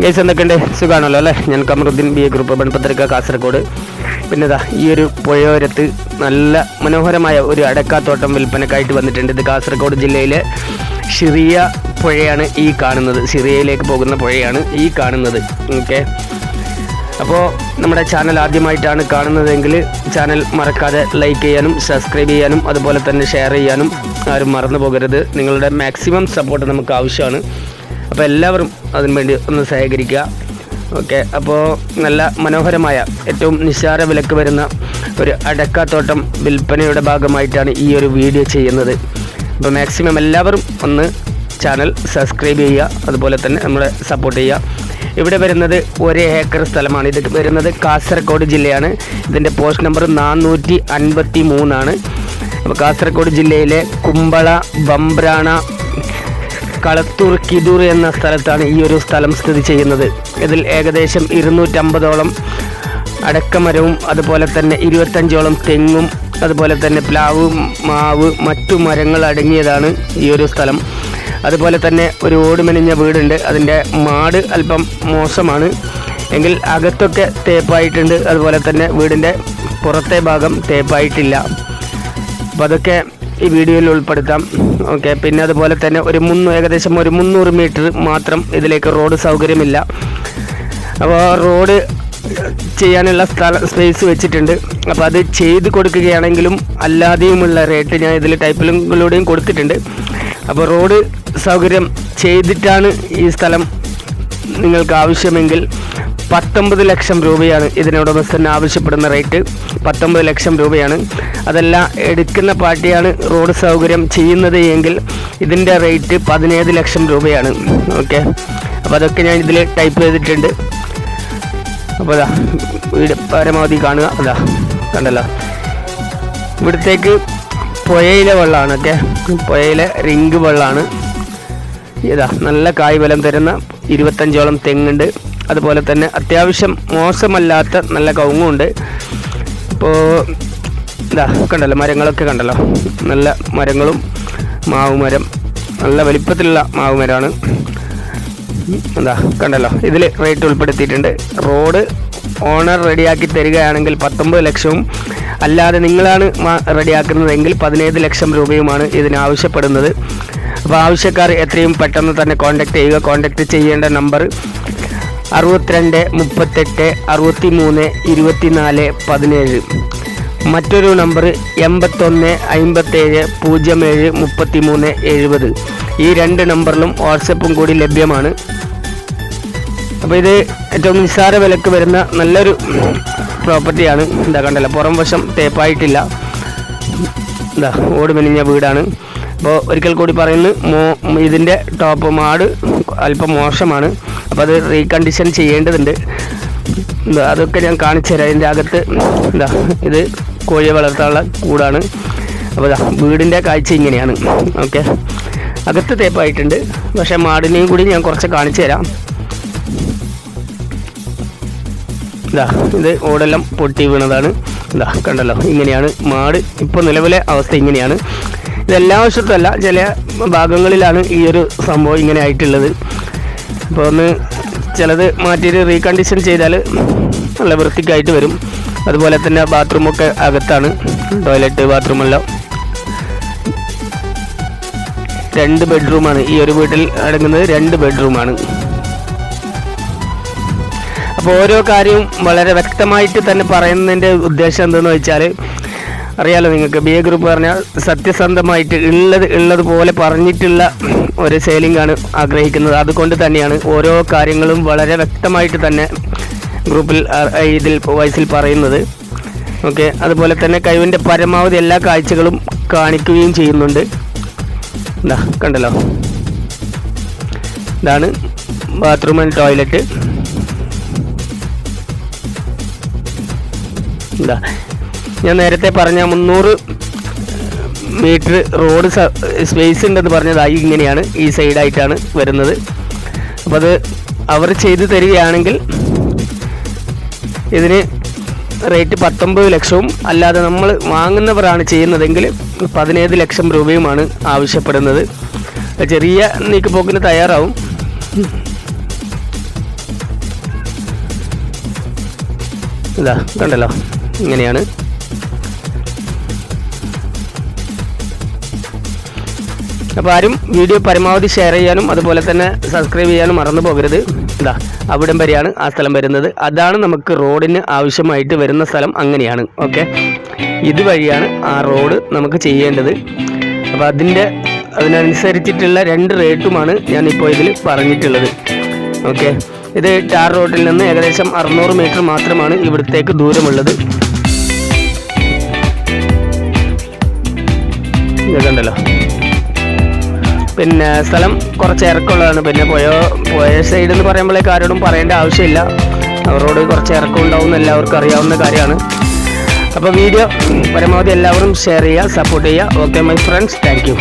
Guys എന്തൊക്കെയുണ്ട്? സുഖമാണല്ലോ അല്ലേ? ഞാൻ കമറുദ്ദീൻ ബി എ ഗ്രൂപ്പ് ബൺപത്രിക കാസർഗോഡ്. പിന്നെ ഈ ഒരു പുഴയോരത്ത് നല്ല മനോഹരമായ ഒരു അടക്കാത്തോട്ടം വിൽപ്പനക്കായിട്ട് വന്നിട്ടുണ്ട്. ഇത് കാസർഗോഡ് ജില്ലയിലെ ഷിറിയ പുഴയാണ് ഈ കാണുന്നത്. ഷിറിയയിലേക്ക് പോകുന്ന പുഴയാണ് ഈ കാണുന്നത്. ഓക്കെ, അപ്പോൾ നമ്മുടെ ചാനൽ ആദ്യമായിട്ടാണ് കാണുന്നതെങ്കിൽ ചാനൽ മറക്കാതെ ലൈക്ക് ചെയ്യാനും സബ്സ്ക്രൈബ് ചെയ്യാനും അതുപോലെ തന്നെ ഷെയർ ചെയ്യാനും ആരും മറന്നു പോകരുത്. നിങ്ങളുടെ മാക്സിമം സപ്പോർട്ട് നമുക്ക് ആവശ്യമാണ്. അപ്പോൾ എല്ലാവരും അതിനു വേണ്ടി ഒന്ന് സഹകരിക്കുക. ഓക്കെ, അപ്പോൾ നല്ല മനോഹരമായ ഏറ്റവും നിസ്സാര വിലക്ക് വരുന്ന ഒരു അടക്കാത്തോട്ടം വിൽപ്പനയുടെ ഭാഗമായിട്ടാണ് ഈ ഒരു വീഡിയോ ചെയ്യുന്നത്. അപ്പോൾ മാക്സിമം എല്ലാവരും ഒന്ന് ചാനൽ സബ്സ്ക്രൈബ് ചെയ്യുക, അതുപോലെ തന്നെ നമ്മളെ സപ്പോർട്ട് ചെയ്യുക. ഇവിടെ വരുന്നത് 1 ഏക്കർ സ്ഥലമാണ്. ഇത് വരുന്നത് കാസർഗോഡ് ജില്ലയാണ്. ഇതിൻ്റെ പോസ്റ്റ് നമ്പർ 453 അപ്പോൾ കാസർഗോഡ് ജില്ലയിലെ കുമ്പള, ബംബ്രാണ, കളത്തൂർ, കിദൂർ എന്ന സ്ഥലത്താണ് ഈ ഒരു സ്ഥലം സ്ഥിതി ചെയ്യുന്നത്. ഇതിൽ ഏകദേശം 250ഓളം അടക്കമരവും അതുപോലെ തന്നെ 25ഓളം തെങ്ങും അതുപോലെ തന്നെ പ്ലാവ്, മാവ്, മറ്റു മരങ്ങൾ അടങ്ങിയതാണ് ഈ ഒരു സ്ഥലം. അതുപോലെ തന്നെ ഒരു ഓടുമെനിഞ്ഞ വീടുണ്ട്. അതിൻ്റെ മാട് അല്പം മോശമാണ് എങ്കിൽ അകത്തൊക്കെ തേപ്പായിട്ടുണ്ട്. അതുപോലെ തന്നെ വീടിൻ്റെ പുറത്തെ ഭാഗം തേപ്പായിട്ടില്ല. അപ്പോൾ അതൊക്കെ ഈ വീഡിയോയിൽ ഉൾപ്പെടുത്താം. ഓക്കെ, പിന്നെ അതുപോലെ തന്നെ ഏകദേശം ഒരു 300 മീറ്റർ മാത്രം ഇതിലേക്ക് റോഡ് സൗകര്യമില്ല. അപ്പോൾ റോഡ് ചെയ്യാനുള്ള സ്പേസ് വെച്ചിട്ടുണ്ട്. അപ്പോൾ അത് ചെയ്ത് കൊടുക്കുകയാണെങ്കിലും അല്ലാതെയുമുള്ള റേറ്റ് ഞാൻ ഇതിൽ ടൈപ്പിലൂടെയും കൊടുത്തിട്ടുണ്ട്. അപ്പോൾ റോഡ് സൗകര്യം ചെയ്തിട്ടാണ് ഈ സ്ഥലം നിങ്ങൾക്ക് ആവശ്യമെങ്കിൽ 19 ലക്ഷം രൂപയാണ് ഇതിനുടമസ്ഥൻ ആവശ്യപ്പെടുന്ന റേറ്റ്. 19 ലക്ഷം രൂപയാണ്. അതല്ല എടുക്കുന്ന പാർട്ടിയാണ് റോഡ് സൗകര്യം ചെയ്യുന്നത് എങ്കിൽ ഇതിൻ്റെ റേറ്റ് 17 ലക്ഷം രൂപയാണ്. ഓക്കെ, അപ്പോൾ അതൊക്കെ ഞാൻ ഇതിൽ ടൈപ്പ് ചെയ്തിട്ടുണ്ട്. അപ്പോൾ വീട് പരമാവധി കാണുക. കണ്ടല്ലോ, ഇവിടത്തേക്ക് പുഴയിലെ വെള്ളമാണ്. ഓക്കെ, പുഴയിലെ റിങ് വെള്ളമാണ്. നല്ല കായ് ബലം തരുന്ന 25ഓളം തെങ്ങുണ്ട്. അതുപോലെ തന്നെ അത്യാവശ്യം മോശമല്ലാത്ത നല്ല കവുങ്ങുണ്ട്. ഇപ്പോൾ കണ്ടല്ലോ, മരങ്ങളൊക്കെ കണ്ടല്ലോ, നല്ല മരങ്ങളും മാവുമരം, നല്ല വലിപ്പത്തിലുള്ള മാവുമരമാണ്. കണ്ടല്ലോ, ഇതിൽ റേറ്റ് ഉൾപ്പെടുത്തിയിട്ടുണ്ട്. റോഡ് ഓണർ റെഡിയാക്കി തരികയാണെങ്കിൽ 19 ലക്ഷവും അല്ലാതെ നിങ്ങളാണ് റെഡിയാക്കുന്നതെങ്കിൽ 17 ലക്ഷം രൂപയുമാണ് ഇതിനാവശ്യപ്പെടുന്നത്. അപ്പോൾ ആവശ്യക്കാർ എത്രയും പെട്ടെന്ന് തന്നെ കോൺടാക്റ്റ് ചെയ്യുക. കോൺടാക്റ്റ് ചെയ്യേണ്ട നമ്പർ 62 38 63 24 17. മറ്റൊരു നമ്പർ 81 57 07 33 70. ഈ 2 നമ്പറിലും വാട്സപ്പും കൂടി ലഭ്യമാണ്. അപ്പോൾ ഇത് ഏറ്റവും നിസ്സാര വിലക്ക് വരുന്ന നല്ലൊരു പ്രോപ്പർട്ടിയാണ്. കണ്ടല്ലോ, പുറം വശം തേപ്പായിട്ടില്ല. ഓട് മെനിഞ്ഞ വീടാണ്. അപ്പോൾ ഒരിക്കൽ കൂടി പറയുന്നു, ഇതിൻ്റെ ടോപ്പ് മാട് അല്പം മോശമാണ്. അപ്പോൾ അത് റീകണ്ടീഷൻ ചെയ്യേണ്ടതുണ്ട്. അതൊക്കെ ഞാൻ കാണിച്ചു തരാം. ഇതിൻ്റെ അകത്ത് ഇത് കോഴിയെ വളർത്താനുള്ള കൂടാണ്. അപ്പോൾ വീടിൻ്റെ കാഴ്ച ഇങ്ങനെയാണ്. ഓക്കെ, അകത്ത് തേപ്പായിട്ടുണ്ട്. പക്ഷേ മാടിനെയും കൂടി ഞാൻ കുറച്ച് കാണിച്ചു തരാം. ഇത് ഓടെല്ലാം പൊട്ടി വീണതാണ്. കണ്ടല്ലോ, ഇങ്ങനെയാണ് മാട്. ഇപ്പോൾ നിലവിലെ അവസ്ഥ ഇങ്ങനെയാണ്. ഇതെല്ലാ വശത്തുമല്ല, ചില ഭാഗങ്ങളിലാണ് ഈ ഒരു സംഭവം ഇങ്ങനെ ആയിട്ടുള്ളത്. അപ്പോൾ ചിലത് മാറ്റിയിട്ട് റീകണ്ടീഷൻ ചെയ്താൽ നല്ല വൃത്തിക്കായിട്ട് വരും. അതുപോലെ തന്നെ ബാത്റൂമൊക്കെ അകത്താണ്. ടോയ്ലറ്റ്, ബാത്റൂമെല്ലാം 2 ബെഡ്റൂമാണ്. ഈ ഒരു വീട്ടിൽ അടങ്ങുന്നത് 2 ബെഡ്റൂമാണ്. അപ്പോൾ ഓരോ കാര്യവും വളരെ വ്യക്തമായിട്ട് തന്നെ പറയുന്നതിൻ്റെ ഉദ്ദേശം എന്തെന്ന് വെച്ചാൽ അറിയാലോ നിങ്ങൾക്ക്, ബി എ ഗ്രൂപ്പ് പറഞ്ഞാൽ സത്യസന്ധമായിട്ട് ഉള്ളതുപോലെ പറഞ്ഞിട്ടുള്ള ഒരു സെയിലിംഗ് ആണ് ആഗ്രഹിക്കുന്നത്. അതുകൊണ്ട് തന്നെയാണ് ഓരോ കാര്യങ്ങളും വളരെ വ്യക്തമായിട്ട് തന്നെ ഇതിൽ വോയിസിൽ പറയുന്നത്. ഓക്കെ, അതുപോലെ തന്നെ കഴിവിൻ്റെ പരമാവധി എല്ലാ കാഴ്ചകളും കാണിക്കുകയും ചെയ്യുന്നുണ്ട്. കണ്ടല്ലോ, ഇതാണ് ബാത്റൂം ആൻഡ് ടോയ്ലറ്റ്. ഞാൻ നേരത്തെ പറഞ്ഞ 300 മീറ്റർ റോഡ് സ്പേസ് ഉണ്ടെന്ന് പറഞ്ഞതായി ഇങ്ങനെയാണ്. ഈ സൈഡായിട്ടാണ് വരുന്നത്. അപ്പോൾ അത് അവർ ചെയ്തു തരികയാണെങ്കിൽ ഇതിന് റേറ്റ് 19 ലക്ഷവും അല്ലാതെ നമ്മൾ വാങ്ങുന്നവരാണ് ചെയ്യുന്നതെങ്കിൽ 17 ലക്ഷം രൂപയുമാണ് ആവശ്യപ്പെടുന്നത്. ചെറിയ നീക്കുപോക്കിന് തയ്യാറാവും. ഇതാ കണ്ടല്ലോ, ഇങ്ങനെയാണ്. അപ്പോൾ ആരും വീഡിയോ പരമാവധി ഷെയർ ചെയ്യാനും അതുപോലെ തന്നെ സബ്സ്ക്രൈബ് ചെയ്യാനും മറന്നു പോകരുത്. ഇതാ അവിടം വരെയാണ് ആ സ്ഥലം വരുന്നത്. അതാണ് നമുക്ക് റോഡിന് ആവശ്യമായിട്ട് വരുന്ന സ്ഥലം. അങ്ങനെയാണ്. ഓക്കെ, ഇതുവഴിയാണ് ആ റോഡ് നമുക്ക് ചെയ്യേണ്ടത്. അപ്പോൾ അതിനനുസരിച്ചിട്ടുള്ള 2 റേറ്റുമാണ് ഞാനിപ്പോൾ ഇതിൽ പറഞ്ഞിട്ടുള്ളത്. ഓക്കെ, ഇത് ടാർ റോഡിൽ നിന്ന് ഏകദേശം 600 മീറ്റർ മാത്രമാണ് ഇവിടത്തേക്ക് ദൂരമുള്ളത്. ഇത് കണ്ടല്ലോ. പിന്നെ സ്ഥലം കുറച്ച് ഇറക്കമുള്ളതാണ്. പിന്നെ പോയ സൈഡ് എന്ന് പറയുമ്പോഴേക്ക് ആരോടും പറയേണ്ട ആവശ്യമില്ല. റോഡ് കുറച്ച് ഇറക്കം ഉണ്ടാവും, എല്ലാവർക്കും അറിയാവുന്ന കാര്യമാണ്. അപ്പോൾ വീഡിയോ പരമാവധി എല്ലാവരും ഷെയർ ചെയ്യുക, സപ്പോർട്ട് ചെയ്യുക. Okay my friends, thank you.